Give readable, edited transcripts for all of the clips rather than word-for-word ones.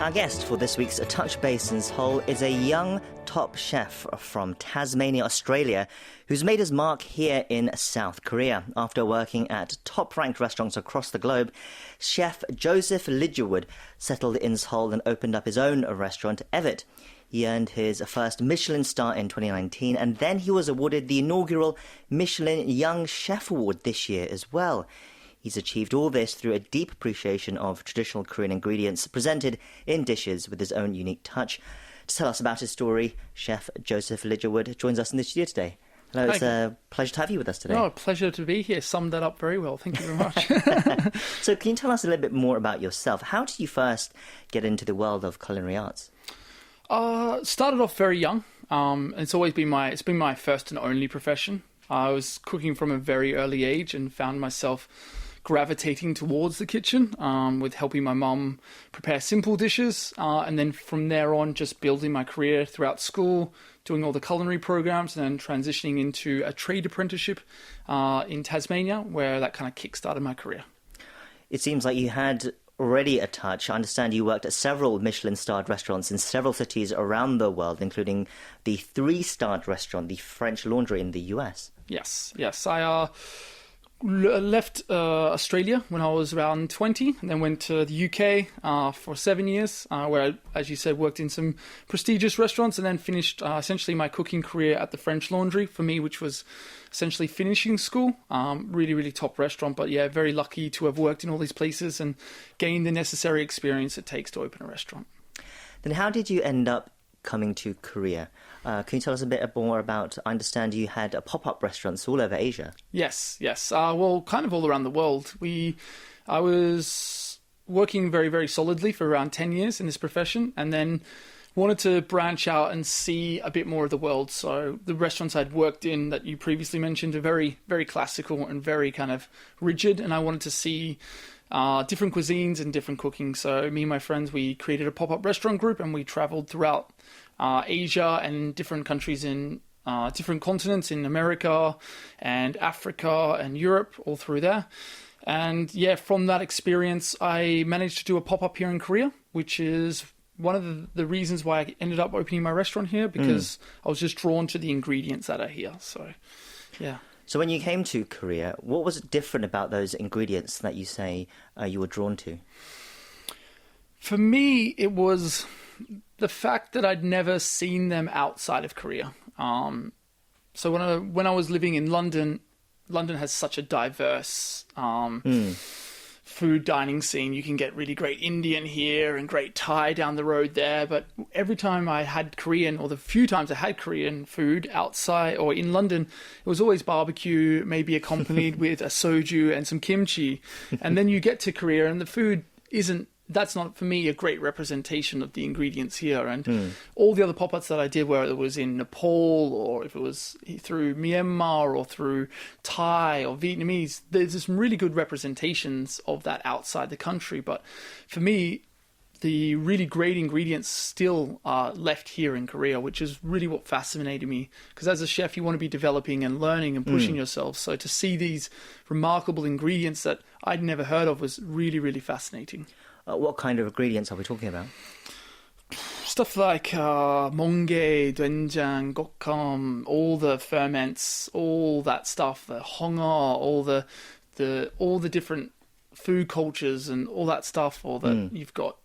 Our guest for this week's Touch Base in Seoul is a young top chef from Tasmania, Australia, who's made his mark here in South Korea. After working at top-ranked restaurants across the globe, Chef Joseph Lidgerwood settled in Seoul and opened up his own restaurant, Evett. He earned his first Michelin star in 2019, and then he was awarded the inaugural Michelin Young Chef Award this year as well. He's achieved all this through a deep appreciation of traditional Korean ingredients presented in dishes with his own unique touch. To tell us about his story, Chef Joseph Lidgerwood joins us in the studio today. Hello, it's a pleasure to have you with us today. Oh, pleasure to be here. Summed that up very well. Thank you very much. So can you tell us a little bit more about yourself? How did you first get into the world of culinary arts? Started off very young. It's been my first and only profession. I was cooking from a very early age and found myself gravitating towards the kitchen with helping my mum prepare simple dishes, and then from there on just building my career throughout school, doing all the culinary programs, and then transitioning into a trade apprenticeship in Tasmania, where that kind of kick-started my career. It seems like you had already a touch. I understand you worked at several Michelin-starred restaurants in several cities around the world, including the 3-starred restaurant, the French Laundry in the US. Yes. I left Australia when I was around 20, and then went to the UK for 7 years, where I, as you said, worked in some prestigious restaurants, and then finished essentially my cooking career at the French Laundry, for me, which was essentially finishing school. Really, really top restaurant, but yeah, very lucky to have worked in all these places and gained the necessary experience it takes to open a restaurant. Then how did you end up coming to Korea? Can you tell us a bit more about, I understand you had a pop-up restaurants all over Asia. Yes. Well, kind of all around the world. I was working very, very solidly for around 10 years in this profession, and then wanted to branch out and see a bit more of the world. So the restaurants I'd worked in that you previously mentioned are very, very classical and very kind of rigid, and I wanted to see different cuisines and different cooking. So me and my friends, we created a pop-up restaurant group, and we traveled throughout Asia and different countries in different continents in America and Africa and Europe, all through there. And yeah, from that experience, I managed to do a pop-up here in Korea, which is one of the reasons why I ended up opening my restaurant here, because I was just drawn to the ingredients that are here. So, yeah. So when you came to Korea, what was different about those ingredients that you say you were drawn to? For me, it was the fact that I'd never seen them outside of Korea. So when I was living in London, London has such a diverse food dining scene. You can get really great Indian here and great Thai down the road there. But every time I had Korean, or the few times I had Korean food outside or in London, it was always barbecue, maybe accompanied with a soju and some kimchi. And then you get to Korea and the food that's not, for me, a great representation of the ingredients here. And all the other pop-ups that I did, whether it was in Nepal or if it was through Myanmar or through Thai or Vietnamese, there's some really good representations of that outside the country. But for me, the really great ingredients still are left here in Korea, which is really what fascinated me. Because as a chef, you want to be developing and learning and pushing yourself. So to see these remarkable ingredients that I'd never heard of was really, really fascinating. What kind of ingredients are we talking about? Stuff like monge, doenjang, gokkeum, all the ferments, all that stuff, the honga, all the different food cultures and all that stuff. Or that you've got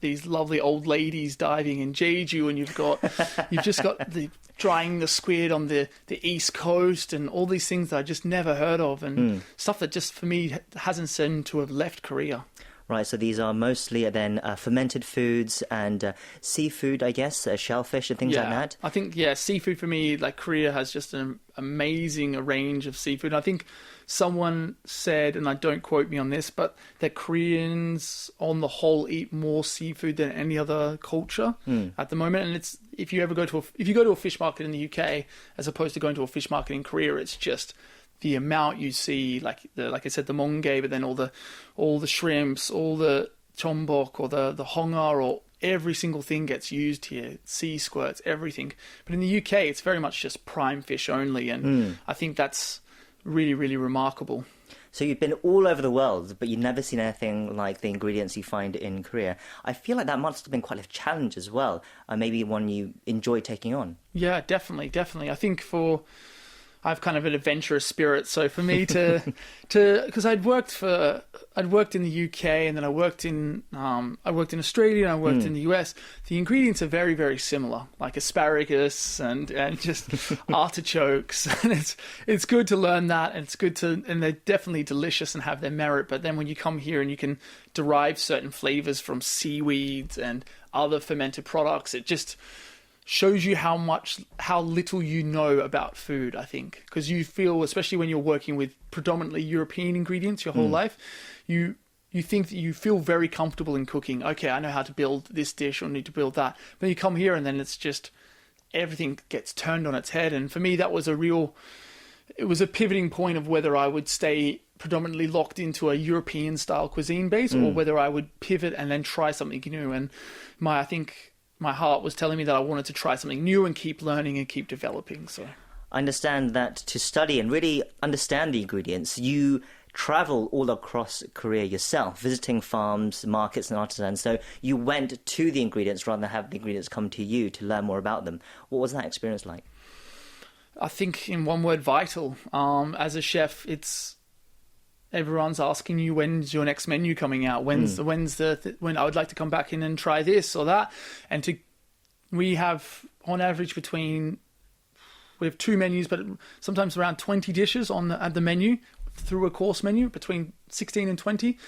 these lovely old ladies diving in Jeju, and you've just got the drying the squid on the East Coast, and all these things that I just never heard of, and stuff that just for me hasn't seemed to have left Korea. Right, so these are mostly then fermented foods and seafood, I guess, shellfish and things like that. I think, seafood for me, like Korea has just an amazing range of seafood. I think someone said, and I don't quote me on this, but that Koreans on the whole eat more seafood than any other culture at the moment. And it's if you go to a fish market in the UK as opposed to going to a fish market in Korea, it's just the amount you see, like I said, the monge, but then all the shrimps, all the chombok or the honga, or every single thing gets used here. Sea squirts, everything. But in the UK, it's very much just prime fish only, and I think that's really, really remarkable. So you've been all over the world, but you've never seen anything like the ingredients you find in Korea. I feel like that must have been quite a challenge as well, maybe one you enjoy taking on. Yeah, definitely. I think I have kind of an adventurous spirit, so for me because I'd worked in the UK, and then I worked in Australia, and I worked in the US. The ingredients are very, very similar, like asparagus and just artichokes, and it's good to learn that, and and they're definitely delicious and have their merit. But then when you come here and you can derive certain flavors from seaweeds and other fermented products, it just shows you how little you know about food, I think, because you feel, especially when you're working with predominantly European ingredients your whole life, you think that you feel very comfortable in cooking. Okay, I know how to build this dish or need to build that. But you come here and then it's just everything gets turned on its head. And for me, that was it was a pivoting point of whether I would stay predominantly locked into a European style cuisine base or whether I would pivot and then try something new. And I think my heart was telling me that I wanted to try something new and keep learning and keep developing. So I understand that to study and really understand the ingredients, you travel all across Korea yourself, visiting farms, markets and artisans. So you went to the ingredients rather than have the ingredients come to you to learn more about them. What was that experience like? I think in one word, vital. As a chef, everyone's asking you, when's your next menu coming out? When I would like to come back in and try this or that. And we have on average we have 2 menus, but sometimes around 20 dishes at the menu through a course menu, between 16 and 20,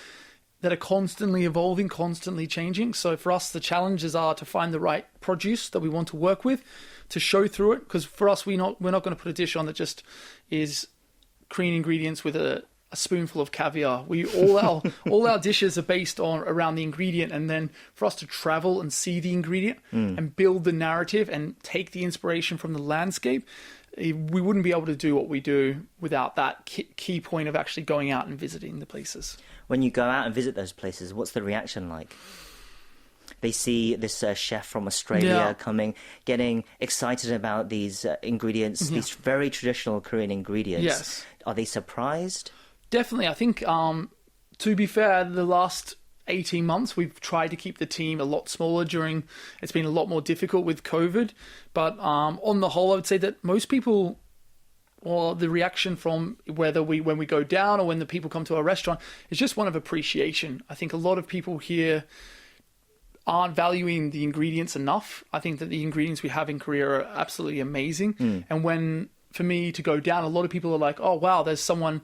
that are constantly evolving, constantly changing. So for us, the challenges are to find the right produce that we want to work with, to show through it. Because for us, we're not going to put a dish on that just is Korean ingredients with a spoonful of caviar. All our dishes are based around the ingredient, and then for us to travel and see the ingredient and build the narrative and take the inspiration from the landscape, we wouldn't be able to do what we do without that key point of actually going out and visiting the places. When you go out and visit those places, what's the reaction like? They see this chef from Australia coming, getting excited about these ingredients, these very traditional Korean ingredients. Yes. Are they surprised? Definitely. I think, to be fair, the last 18 months, we've tried to keep the team a lot smaller it's been a lot more difficult with COVID. But on the whole, I would say that most people, or the reaction from when we go down or when the people come to our restaurant, is just one of appreciation. I think a lot of people here aren't valuing the ingredients enough. I think that the ingredients we have in Korea are absolutely amazing. And for me to go down, a lot of people are like, oh, wow, there's someone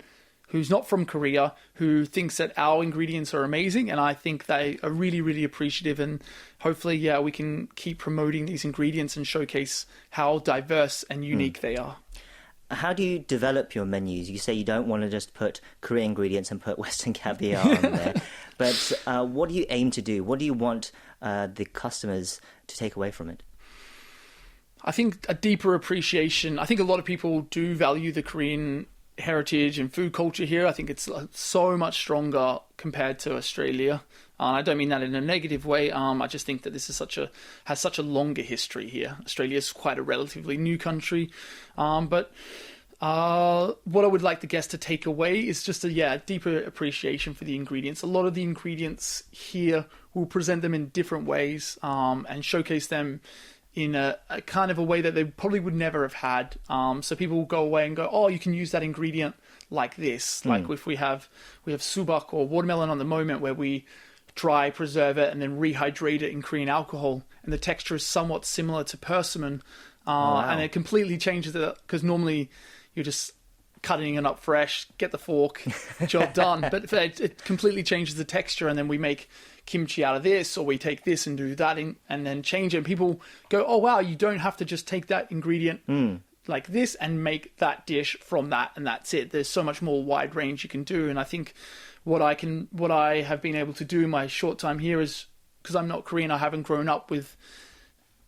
who's not from Korea who thinks that our ingredients are amazing. And I think they are really, really appreciative. And hopefully, we can keep promoting these ingredients and showcase how diverse and unique they are. How do you develop your menus? You say you don't want to just put Korean ingredients and put Western caviar on there. But what do you aim to do? What do you want the customers to take away from it? I think a deeper appreciation. I think a lot of people do value the Korean heritage and food culture here. I think it's so much stronger compared to Australia. I don't mean that in a negative way. I just think that this has such a longer history here. Australia is quite a relatively new country. But what I would like the guests to take away is just a deeper appreciation for the ingredients. A lot of the ingredients here, we'll present them in different ways and showcase them in a kind of a way that they probably would never have had. So people will go away and go, oh, you can use that ingredient like this. Like if we have subak or watermelon on the moment, where we dry, preserve it, and then rehydrate it in Korean alcohol. And the texture is somewhat similar to persimmon. And it completely changes it, because normally you're just cutting it up fresh, get the fork, job done. But it completely changes the texture, and then we make kimchi out of this, or we take this and do that and then change it. And people go, oh wow, you don't have to just take that ingredient like this and make that dish from that, and that's it. There's so much more wide range you can do. And I think what I have been able to do in my short time here is, because I'm not Korean, I haven't grown up with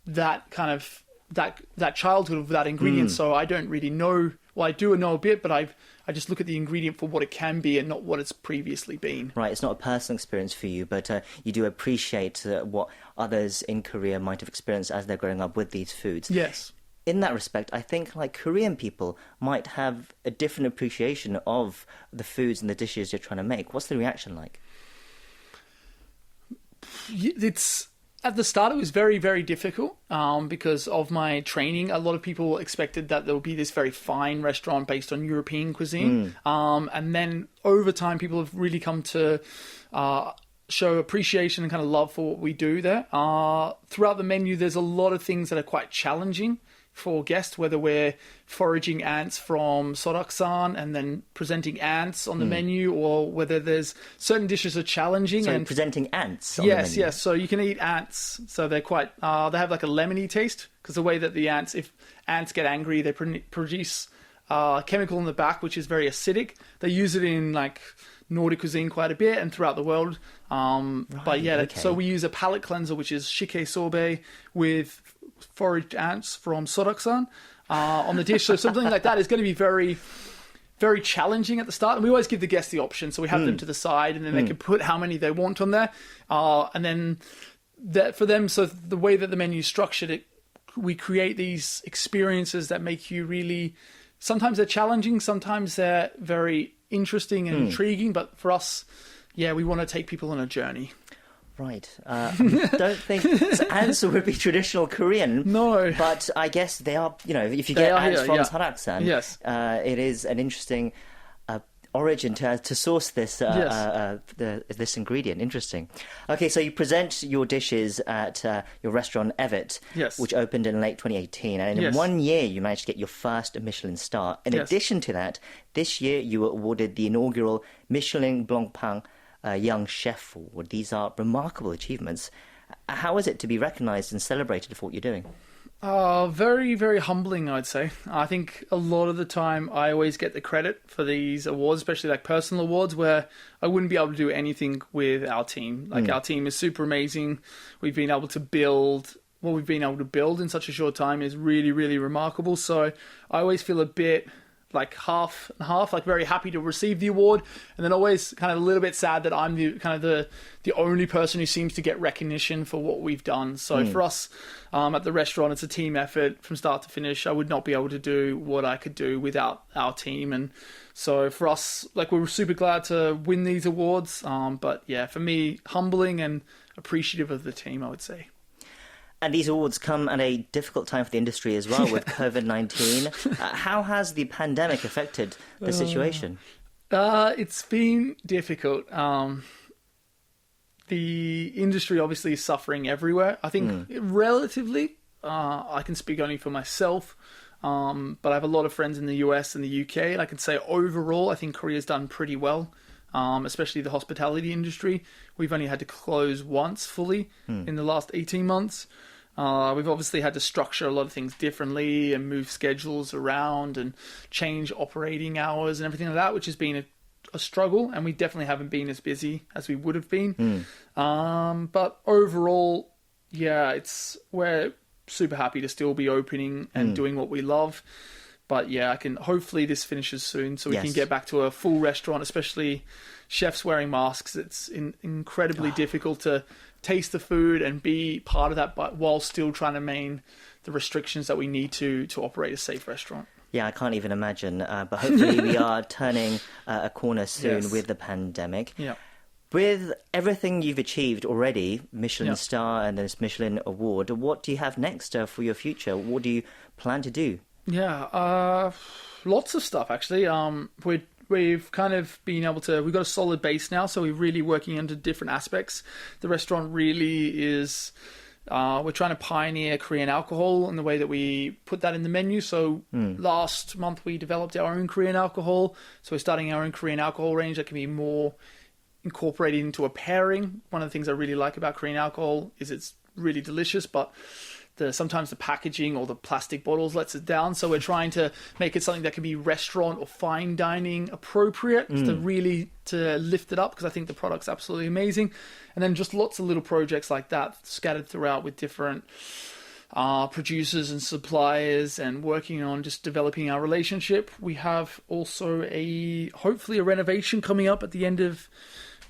that kind of that childhood of that ingredient. So I don't really know. Well, I do know a bit, but I just look at the ingredient for what it can be and not what it's previously been. Right, it's not a personal experience for you, but you do appreciate what others in Korea might have experienced as they're growing up with these foods. Yes. in that respect, I think like Korean people might have a different appreciation of the foods and the dishes you're trying to make. What's the reaction like? It's at the start it was very, very difficult because of my training. A lot of people expected that there would be this very fine restaurant based on European cuisine, and then over time people have really come to show appreciation and kind of love for what we do there. Throughout the menu, there's a lot of things that are quite challenging for guests, whether we're foraging ants from Soraksan and then presenting ants on the menu, or whether there's certain dishes are challenging. So and presenting ants on the menu. Yes. So you can eat ants. So they're quite, they have like a lemony taste, because the way that the ants, if ants get angry, they produce a chemical in the back, which is very acidic. They use it in like Nordic cuisine quite a bit and throughout the world. So we use a palate cleanser, which is shike sobe with foraged ants from Soraksan on the dish. So something like that is going to be very, very challenging at the start. And we always give the guests the option. So we have them to the side, and then they can put how many they want on there. And then that for them, so the way that the menu is structured, we create these experiences that make you really, sometimes they're challenging, sometimes they're very interesting and intriguing. But for us, we want to take people on a journey. Right. I don't think ants would be traditional Korean. No. But I guess they are, if you get ants from Saraksan, yes. It is an interesting origin to source this this ingredient. Interesting. Okay, so you present your dishes at your restaurant Evett, which opened in late 2018, and in 1 year you managed to get your first Michelin star. In addition to that, this year you were awarded the inaugural Michelin Blancpain Young Chef Award. These are remarkable achievements. How is it to be recognised and celebrated for what you're doing? Very, very humbling, I'd say. I think a lot of the time I always get the credit for these awards, especially like personal awards, where I wouldn't be able to do anything with our team. Like our team is super amazing. We've been able to build what we've been able to build in such a short time is really, really remarkable. So I always feel a bit like half and half, like very happy to receive the award, and then always kind of a little bit sad that I'm the only person who seems to get recognition for what we've done. So for us at the restaurant, it's a team effort from start to finish. I would not be able to do what I could do without our team, and so for us, like, we're super glad to win these awards. But yeah, for me, humbling and appreciative of the team, I would say. And these awards come at a difficult time for the industry as well, with COVID-19. How has the pandemic affected the situation? It's been difficult. The industry obviously is suffering everywhere. I think relatively, I can speak only for myself, but I have a lot of friends in the US and the UK, and I can say overall, I think Korea's done pretty well. Especially the hospitality industry. We've only had to close once fully in the last 18 months. We've obviously had to structure a lot of things differently and move schedules around and change operating hours and everything like that, which has been a struggle, and we definitely haven't been as busy as we would have been. But overall, we're super happy to still be opening and doing what we love. But yeah, hopefully this finishes soon so we can get back to a full restaurant, especially chefs wearing masks. It's incredibly difficult to taste the food and be part of that, but while still trying to maintain the restrictions that we need to operate a safe restaurant. Yeah, I can't even imagine. But hopefully we are turning a corner soon with the pandemic. Yeah. With everything you've achieved already, Michelin star and this Michelin award, what do you have next for your future? What do you plan to do? Yeah, lots of stuff actually. We've kind of been able to, we've got a solid base now, so we're really working into different aspects. The restaurant really is, we're trying to pioneer Korean alcohol in the way that we put that in the menu. So last month we developed our own Korean alcohol. So we're starting our own Korean alcohol range that can be more incorporated into a pairing. One of the things I really like about Korean alcohol is it's really delicious, but sometimes the packaging or the plastic bottles lets it down. So we're trying to make it something that can be restaurant or fine dining appropriate to lift it up, because I think the product's absolutely amazing. And then just lots of little projects like that scattered throughout with different producers and suppliers, and working on just developing our relationship. We have also hopefully a renovation coming up at the end of,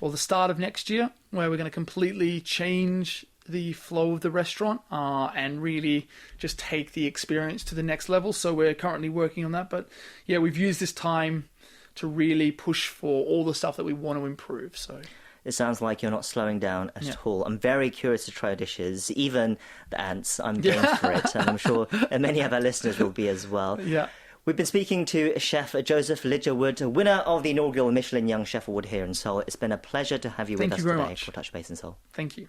or the start of next year, where we're going to completely change the flow of the restaurant and really just take the experience to the next level. So we're currently working on that. But yeah, we've used this time to really push for all the stuff that we want to improve. So it sounds like you're not slowing down at all. I'm very curious to try dishes, even the ants. I'm game for it, and I'm sure many of our listeners will be as well. Yeah. We've been speaking to Chef Joseph Lidgerwood, winner of the inaugural Michelin Young Chef Award here in Seoul. It's been a pleasure to have you with us today for Touch Base in Seoul. Thank you.